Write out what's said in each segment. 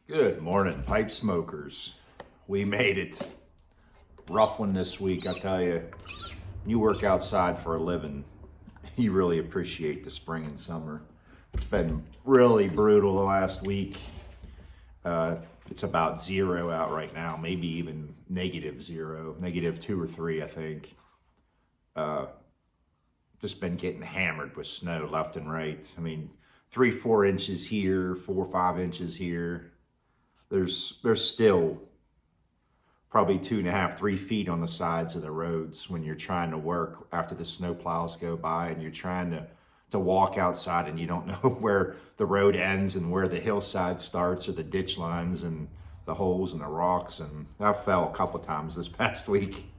Good morning, pipe smokers. We made it. Rough one this week, I tell you. You work outside for a living, you really appreciate the spring and summer. It's been really brutal the last week. It's about 0 out right now, maybe even -0, -2 or 3, I think. Just been getting hammered with snow left and right. I mean, 3-4 inches here, 4-5 inches here. There's still probably 2.5-3 feet on the sides of the roads when you're trying to work after the snow plows go by and you're trying to walk outside and you don't know where the road ends and where the hillside starts or the ditch lines and the holes and the rocks. And I fell a couple times this past week.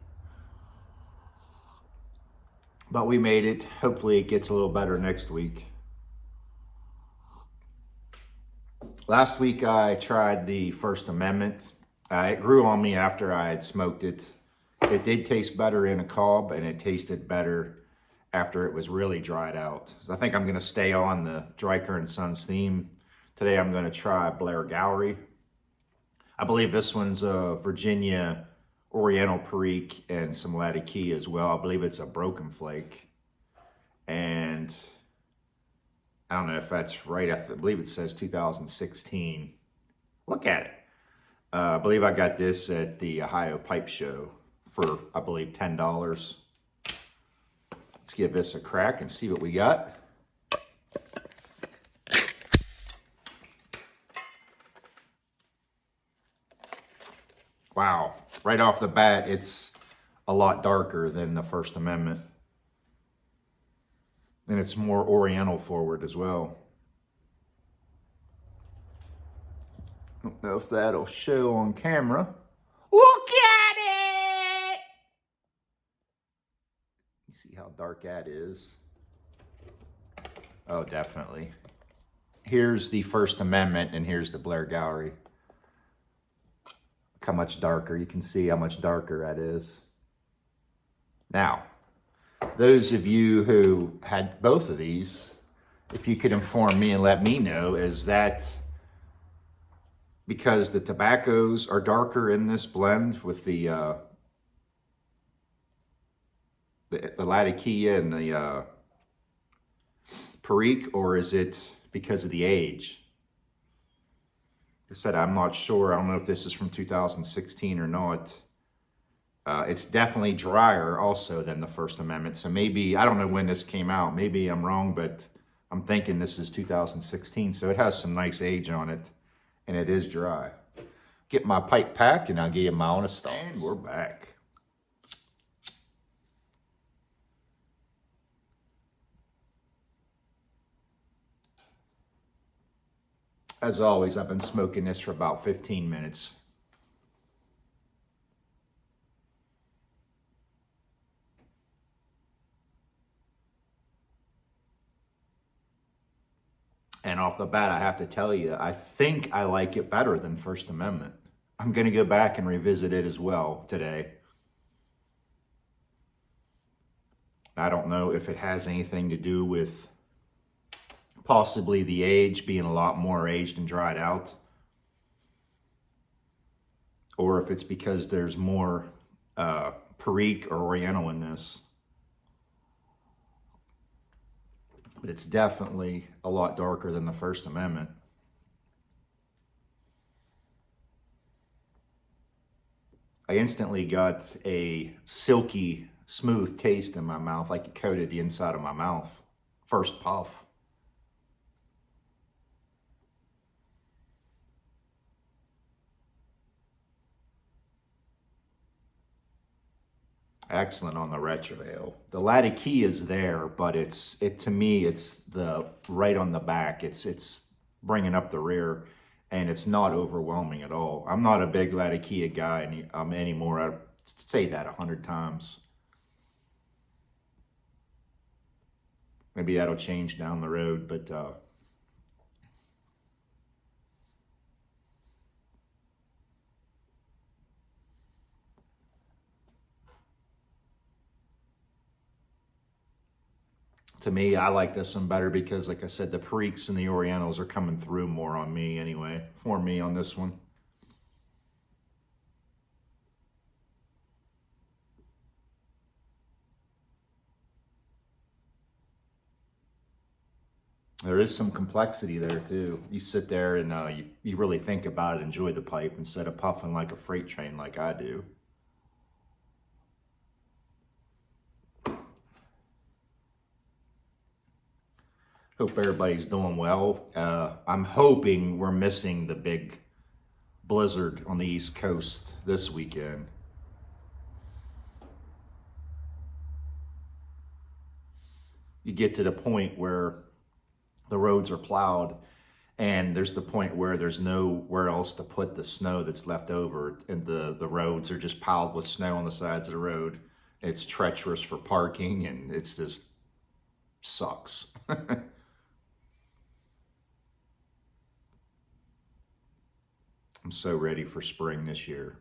But we made it. Hopefully it gets a little better next week. Last week I tried the First Amendment. It grew on me after I had smoked it. It did taste better in a cob, and it tasted better after it was really dried out. So I think I'm going to stay on the Drucquer and Sons theme. Today I'm going to try Blairgowrie. I believe this one's a Virginia Oriental Perique and some Latakia as well. I believe it's a broken flake. And I don't know if that's right. I believe it says 2016. Look at it. I believe I got this at the Ohio Pipe Show for, I believe, $10. Let's give this a crack and see what we got. Wow. Right off the bat, it's a lot darker than the First Amendment. And it's more Oriental forward as well. I don't know if that'll show on camera. Look at it! You see how dark that is? Oh, definitely. Here's the First Amendment and here's the Blairgowrie. Look how much darker. You can see how much darker that is. Now, those of you who had both of these, if you could inform me and let me know, is that because the tobaccos are darker in this blend with the Latakia and the Perique, or is it because of the age? Like I said, I'm not sure. I don't know if this is from 2016 or not. It's definitely drier also than the First Amendment. So maybe, I don't know when this came out. Maybe I'm wrong, but I'm thinking this is 2016. So it has some nice age on it, and it is dry. Get my pipe packed, and I'll give you my honest thoughts. And we're back. As always, I've been smoking this for about 15 minutes. And off the bat, I have to tell you, I think I like it better than First Amendment. I'm going to go back and revisit it as well today. I don't know if it has anything to do with possibly the age being a lot more aged and dried out, or if it's because there's more Perique or Oriental in this. But it's definitely a lot darker than the First Amendment. I instantly got a silky, smooth taste in my mouth, like it coated the inside of my mouth. First puff. Excellent on the retrohale. The Latakia is there, but to me it's the right on the back. It's bringing up the rear, and it's not overwhelming at all. I'm not a big Latakia guy anymore. I say that 100 times. Maybe that'll change down the road, but To me, I like this one better because, like I said, the Periques and the Orientals are coming through more on me anyway, for me on this one. There is some complexity there too. You sit there and you really think about it, enjoy the pipe instead of puffing like a freight train like I do. Hope everybody's doing well. I'm hoping we're missing the big blizzard on the East Coast this weekend. You get to the point where the roads are plowed and there's the point where there's nowhere else to put the snow that's left over, and the roads are just piled with snow on the sides of the road. It's treacherous for parking and it's just sucks. I'm so ready for spring this year.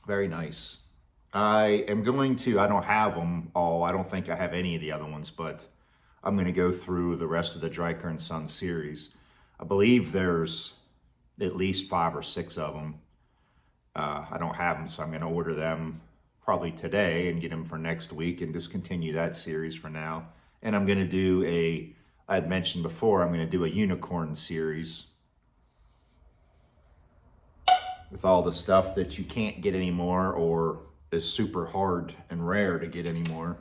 Very nice. I am going to, I don't have them all. I don't think I have any of the other ones, but I'm going to go through the rest of the Drucquer and Sons series. I believe there's at least 5 or 6 of them. I don't have them, so I'm going to order them probably today and get them for next week and discontinue that series for now. And I'm going to do I had mentioned before, I'm going to do a unicorn series with all the stuff that you can't get anymore or is super hard and rare to get anymore.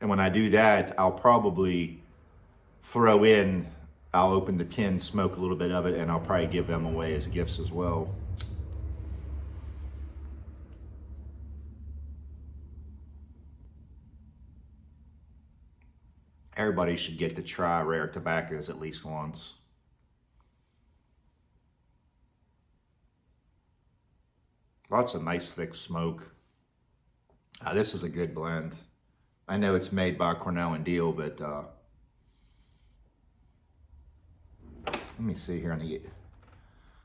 And when I do that, I'll probably I'll open the tin, smoke a little bit of it, and I'll probably give them away as gifts as well. Everybody should get to try rare tobaccos at least once. Lots of nice thick smoke. This is a good blend. I know it's made by Cornell and Deal, but let me see here on the,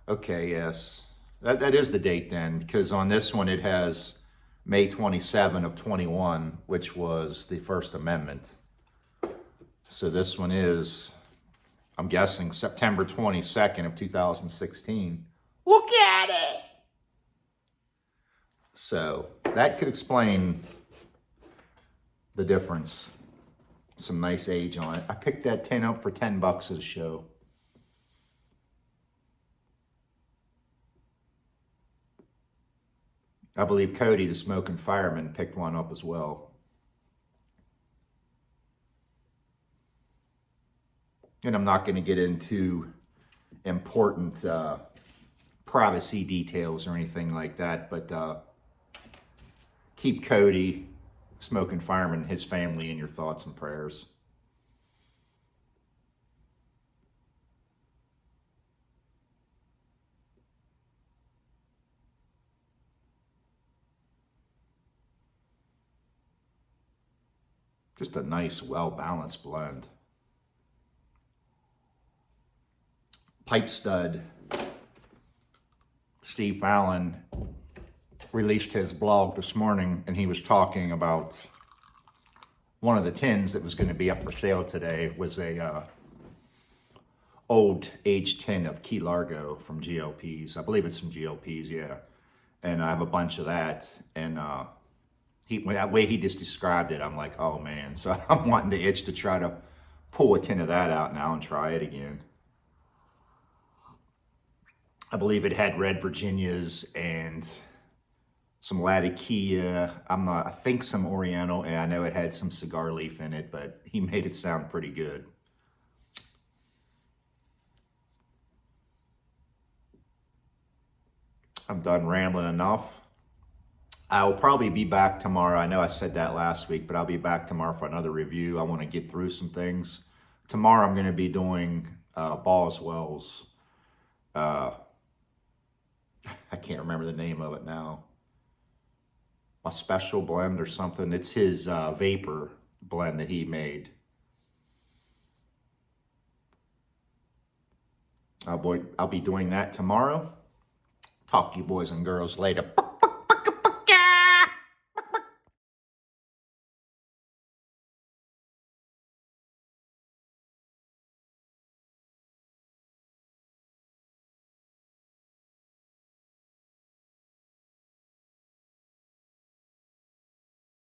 okay, yes. That is the date then, because on this one it has May 27 of 21, which was the First Amendment. So this one is, I'm guessing, September 22nd of 2016. Look at it! So that could explain the difference. Some nice age on it. I picked that tin up for $10 at a show. I believe Cody, the smoking fireman, picked one up as well. And I'm not going to get into important privacy details or anything like that, but keep Cody, smoking fireman, his family in your thoughts and prayers. Just a nice, well-balanced blend. Pipe stud Steve Fallon released his blog this morning, and he was talking about one of the tins that was going to be up for sale today was a old aged tin of Key Largo from GLPs. I believe it's from GLPs, yeah. And I have a bunch of that, and that way he just described it, I'm like, oh man. So I'm wanting the itch to try to pull a tin of that out now and try it again. I believe it had red Virginias and some Latakia. I think some Oriental, and I know it had some cigar leaf in it, but he made it sound pretty good. I'm done rambling enough. I'll probably be back tomorrow. I know I said that last week, but I'll be back tomorrow for another review. I want to get through some things. Tomorrow I'm going to be doing Boswell's. I can't remember the name of it now. A special blend or something. It's his vapor blend that he made. I'll be doing that tomorrow. Talk to you boys and girls later.